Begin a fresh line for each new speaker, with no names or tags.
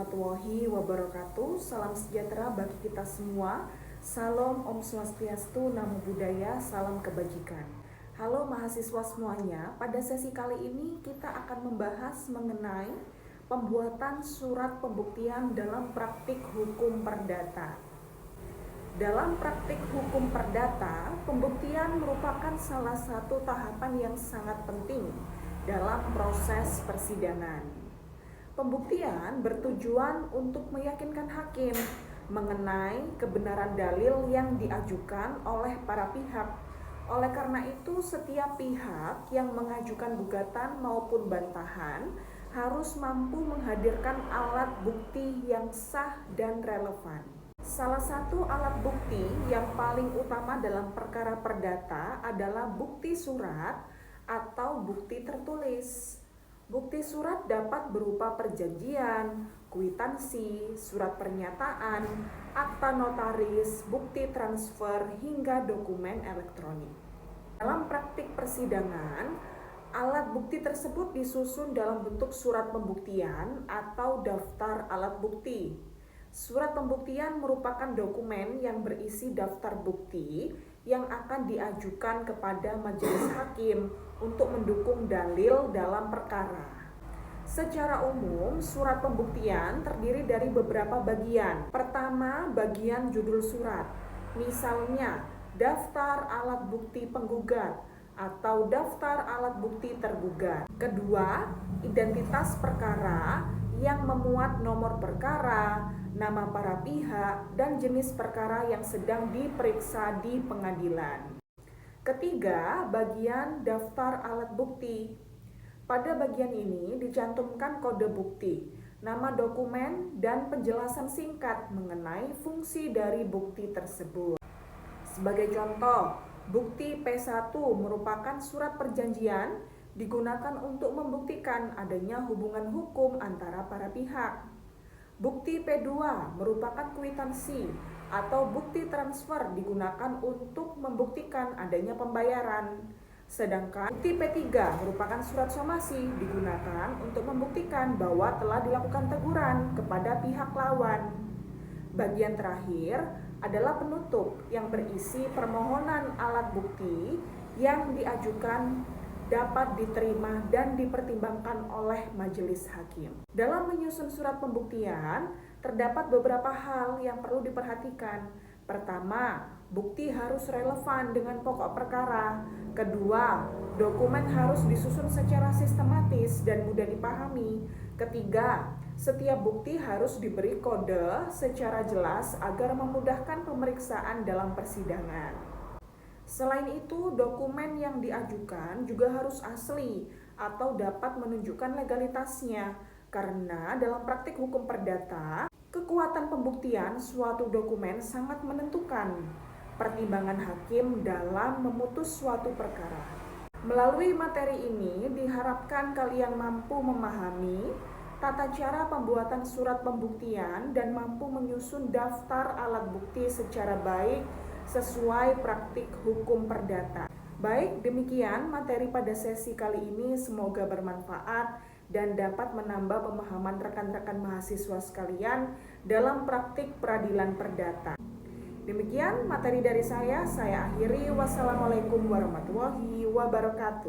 warahmatullahi wabarakatuh. Salam sejahtera bagi kita semua. Salam Om Swastiastu, Namo Buddhaya, salam kebajikan. Halo mahasiswa semuanya, pada sesi kali ini kita akan membahas mengenai pembuatan surat pembuktian dalam praktik hukum perdata. Dalam praktik hukum perdata, pembuktian merupakan salah satu tahapan yang sangat penting dalam proses persidangan. Pembuktian bertujuan untuk meyakinkan hakim mengenai kebenaran dalil yang diajukan oleh para pihak. Oleh karena itu, setiap pihak yang mengajukan gugatan maupun bantahan harus mampu menghadirkan alat bukti yang sah dan relevan. Salah satu alat bukti yang paling utama dalam perkara perdata adalah bukti surat atau bukti tertulis. Bukti surat dapat berupa perjanjian, kwitansi, surat pernyataan, akta notaris, bukti transfer, hingga dokumen elektronik. Dalam praktik persidangan, alat bukti tersebut disusun dalam bentuk surat pembuktian atau daftar alat bukti. Surat pembuktian merupakan dokumen yang berisi daftar bukti yang akan diajukan kepada majelis hakim untuk mendukung dalil dalam perkara. Secara umum, surat pembuktian terdiri dari beberapa bagian. Pertama, bagian judul surat. Misalnya, daftar alat bukti penggugat atau daftar alat bukti tergugat. Kedua, identitas perkara yang memuat nomor perkara, nama para pihak, dan jenis perkara yang sedang diperiksa di pengadilan. Ketiga, bagian daftar alat bukti. Pada bagian ini dicantumkan kode bukti, nama dokumen, dan penjelasan singkat mengenai fungsi dari bukti tersebut. Sebagai contoh, bukti P1 merupakan surat perjanjian digunakan untuk membuktikan adanya hubungan hukum antara para pihak. Bukti P2 merupakan kwitansi atau bukti transfer digunakan untuk membuktikan adanya pembayaran. Sedangkan bukti P3 merupakan surat somasi digunakan untuk membuktikan bahwa telah dilakukan teguran kepada pihak lawan. Bagian terakhir adalah penutup yang berisi permohonan alat bukti yang diajukan dapat diterima dan dipertimbangkan oleh majelis hakim. Dalam menyusun surat pembuktian, terdapat beberapa hal yang perlu diperhatikan. Pertama, bukti harus relevan dengan pokok perkara. Kedua, dokumen harus disusun secara sistematis dan mudah dipahami. Ketiga, setiap bukti harus diberi kode secara jelas agar memudahkan pemeriksaan dalam persidangan. Selain itu, dokumen yang diajukan juga harus asli atau dapat menunjukkan legalitasnya, karena dalam praktik hukum perdata, kekuatan pembuktian suatu dokumen sangat menentukan pertimbangan hakim dalam memutus suatu perkara. Melalui materi ini, diharapkan kalian mampu memahami tata cara pembuatan surat pembuktian dan mampu menyusun daftar alat bukti secara baik sesuai praktik hukum perdata. Baik, demikian materi pada sesi kali ini, semoga bermanfaat dan dapat menambah pemahaman rekan-rekan mahasiswa sekalian dalam praktik peradilan perdata. Demikian materi dari saya akhiri. Wassalamualaikum warahmatullahi wabarakatuh.